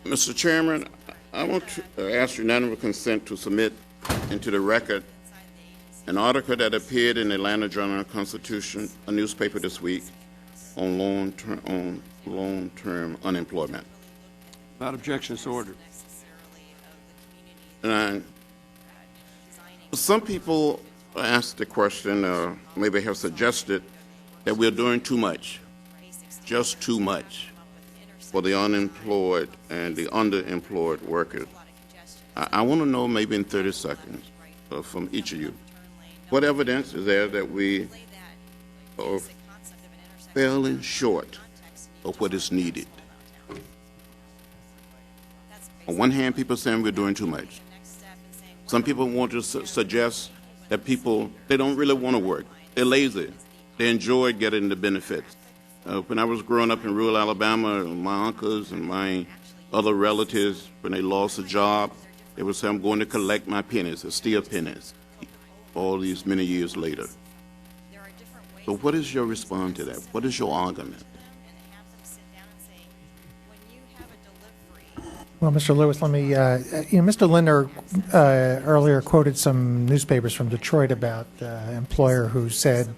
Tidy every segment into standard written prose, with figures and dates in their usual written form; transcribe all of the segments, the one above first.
Mr. Chairman, I want to ask unanimous consent to submit into the record an article that appeared in the Atlanta Journal-Constitution, a newspaper this week, on long-term unemployment. Without objection, so ordered. And some people asked the question, or maybe have suggested, that we're doing too much, just too much, for the unemployed and the underemployed workers. I want to know, maybe in 30 seconds, from each of you, what evidence is there that we are falling short of what is needed? On one hand, people are saying we're doing too much. Some people want to suggest that people, they don't really want to work. They're lazy. They enjoy getting the benefits. When I was growing up in rural Alabama, my uncles and my other relatives, when they lost a job, they would say, I'm going to collect my pennies, or steal pennies, all these many years later. So what is your response to that? What is your argument? Well, Mr. Lewis, let me, Mr. Linder earlier quoted some newspapers from Detroit about an employer who said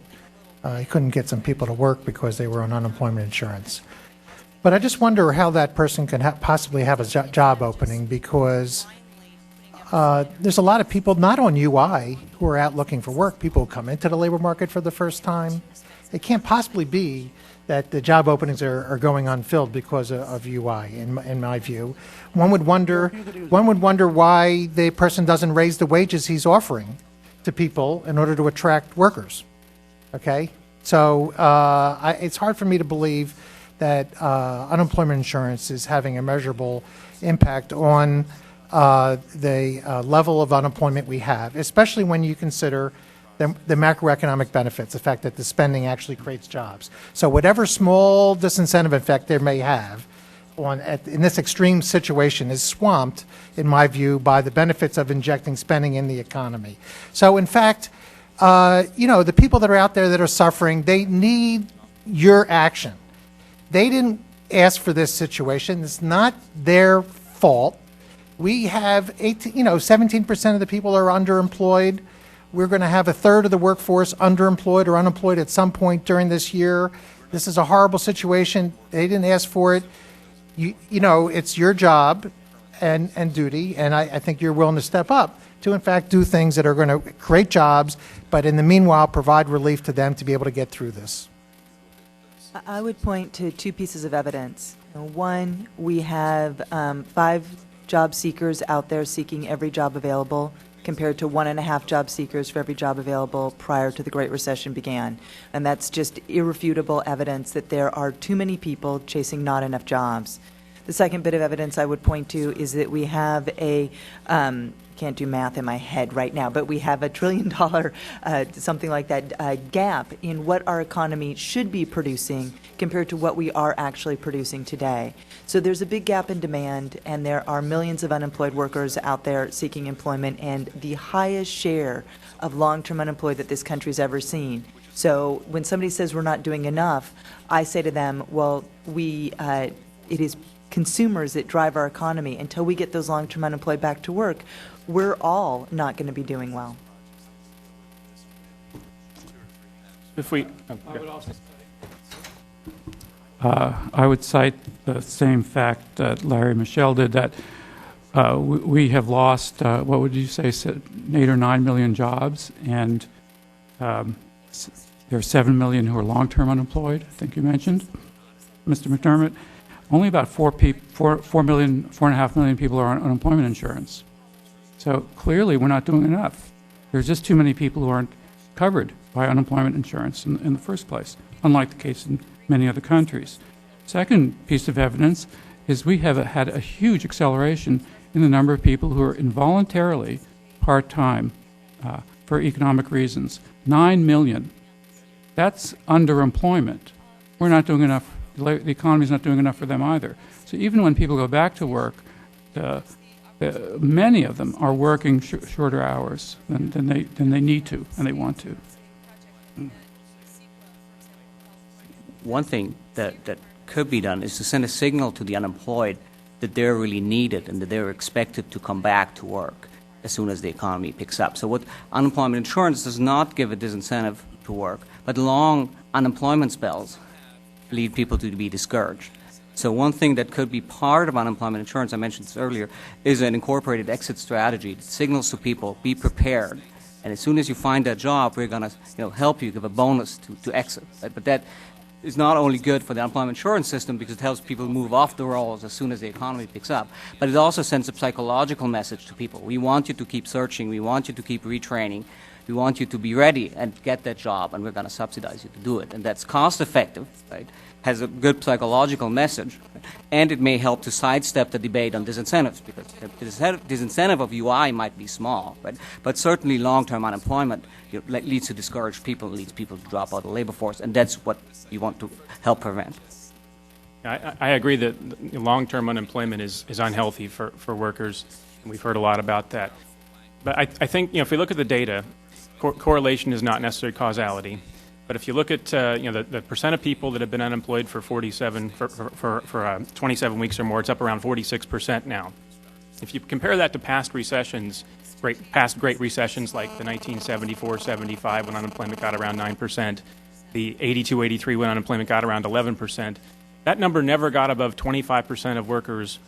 he couldn't get some people to work because they were on unemployment insurance. But I just wonder how that person can possibly have a job opening, because there's a lot of people not on UI who are out looking for work, people who come into the labor market for the first time. It can't possibly be that the job openings are going unfilled because of UI, in my view. One would wonder why the person doesn't raise the wages he's offering to people in order to attract workers. Okay? So it's hard for me to believe that unemployment insurance is having a measurable impact on the level of unemployment we have, especially when you consider the macroeconomic benefits, the fact that the spending actually creates jobs. So whatever small disincentive effect there may have in this extreme situation is swamped, in my view, by the benefits of injecting spending in the economy. So in fact, the people that are out there that are suffering, they need your action. They didn't ask for this situation. It's not their fault. We have 17% of the people are underemployed. We're going to have a third of the workforce underemployed or unemployed at some point during this year. This is a horrible situation. They didn't ask for it. It's your job and duty, and I think you're willing to step up to, in fact, do things that are going to create jobs, but in the meanwhile, provide relief to them to be able to get through this. I would point to two pieces of evidence. One, we have 5 job seekers out there seeking every job available, compared to 1.5 job seekers for every job available prior to the Great Recession began. And that's just irrefutable evidence that there are too many people chasing not enough jobs. The second bit of evidence I would point to is that we have a, can't do math in my head right now, but we have $1 trillion, something like that, gap in what our economy should be producing compared to what we are actually producing today. So there's a big gap in demand, and there are millions of unemployed workers out there seeking employment, and the highest share of long-term unemployed that this country's ever seen. So when somebody says we're not doing enough, I say to them, well, it is consumers that drive our economy. Until we get those long-term unemployed back to work, we're all not going to be doing well. I would cite the same fact that Larry Michel did, that we have lost, what would you say, 8 or 9 million jobs, and there are 7 million who are long-term unemployed, I think you mentioned, Mr. McDermott. Only about 4.5 million people are on unemployment insurance. So clearly we're not doing enough. There's just too many people who aren't covered by unemployment insurance in the first place, unlike the case in many other countries. Second piece of evidence is we have had a huge acceleration in the number of people who are involuntarily part-time for economic reasons. 9 million. That's underemployment. We're not doing enough. The economy's not doing enough for them either. So even when people go back to work, many of them are working shorter hours than they need to and they want to. One thing that could be done is to send a signal to the unemployed that they're really needed and that they're expected to come back to work as soon as the economy picks up. So what unemployment insurance does not give a disincentive to work, but long unemployment spells lead people to be discouraged. So one thing that could be part of unemployment insurance, I mentioned this earlier, is an incorporated exit strategy that signals to people, be prepared. And as soon as you find that job, we're going to help you, give a bonus to exit. Right? But that is not only good for the unemployment insurance system because it helps people move off the rolls as soon as the economy picks up, but it also sends a psychological message to people. We want you to keep searching. We want you to keep retraining. We want you to be ready and get that job, and we're going to subsidize you to do it. And that's cost effective, right? Has a good psychological message, right? And it may help to sidestep the debate on disincentives, because the disincentive of UI might be small, right? But certainly long-term unemployment leads to discouraged people, leads people to drop out of the labor force, and that's what you want to help prevent. I agree that long-term unemployment is unhealthy for workers, and we've heard a lot about that. But I think, if we look at the data, correlation is not necessarily causality. But if you look at the percent of people that have been unemployed for 27 weeks or more, it's up around 46% now. If you compare that to past recessions, past great recessions like the 1974-75 when unemployment got around 9%, the 82-83 when unemployment got around 11%, that number never got above 25% of workers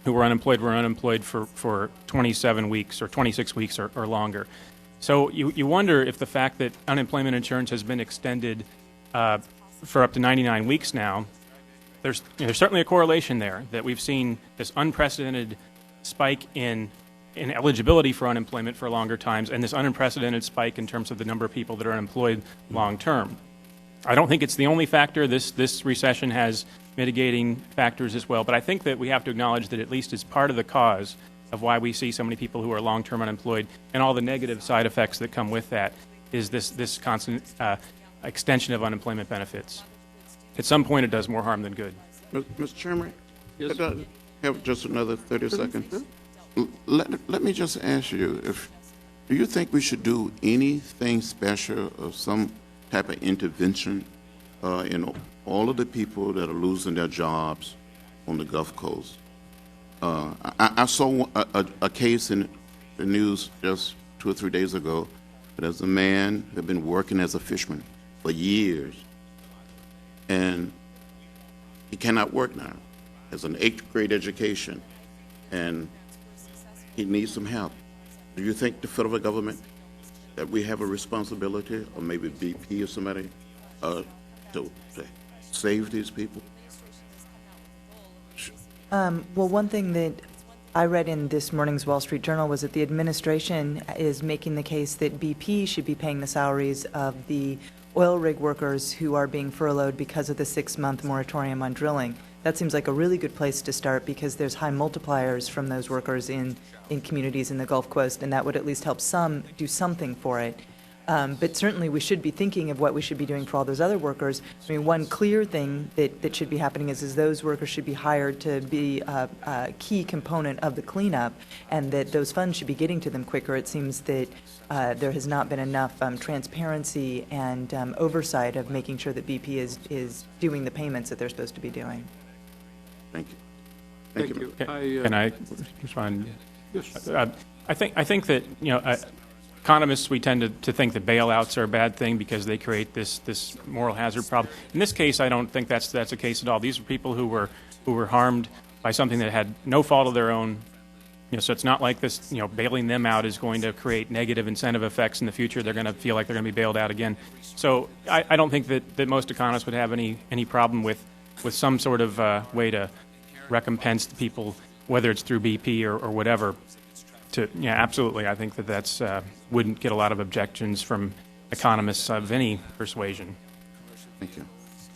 who were unemployed for 27 weeks or 26 weeks or longer. So you wonder if the fact that unemployment insurance has been extended for up to 99 weeks now, there's certainly a correlation there, that we've seen this unprecedented spike in eligibility for unemployment for longer times and this unprecedented spike in terms of the number of people that are unemployed long term. I don't think it's the only factor. This recession has mitigating factors as well, but I think that we have to acknowledge that at least as part of the cause of why we see so many people who are long-term unemployed and all the negative side effects that come with that is this constant extension of unemployment benefits. At some point, it does more harm than good. Mr. Chairman, Yes. could I have just another 30 seconds? Let me just ask you, do you think we should do anything special or some type of intervention in all of the people that are losing their jobs on the Gulf Coast? I saw a case in the news just 2 or 3 days ago. There's a man who had been working as a fisherman for years, and he cannot work now. Has an 8th grade education, and he needs some help. Do you think the federal government, that we have a responsibility, or maybe BP or somebody, to save these people? Well, one thing that I read in this morning's Wall Street Journal was that the administration is making the case that BP should be paying the salaries of the oil rig workers who are being furloughed because of the 6-month moratorium on drilling. That seems like a really good place to start because there's high multipliers from those workers in communities in the Gulf Coast, and that would at least help some do something for it. But certainly we should be thinking of what we should be doing for all those other workers. I mean, one clear thing that should be happening is those workers should be hired to be a key component of the cleanup, and that those funds should be getting to them quicker. It seems that there has not been enough transparency and oversight of making sure that BP is doing the payments that they're supposed to be doing. Thank you. Thank you. Can I respond? Yes. I think that economists, we tend to think that bailouts are a bad thing because they create this moral hazard problem. In this case, I don't think that's the case at all. These are people who were harmed by something that had no fault of their own. So it's not like this. Bailing them out is going to create negative incentive effects in the future. They're going to feel like they're going to be bailed out again. So I don't think that most economists would have any problem with some sort of way to recompense the people, whether it's through BP or whatever. Absolutely, I think that's wouldn't get a lot of objections from economists of any persuasion. Thank you.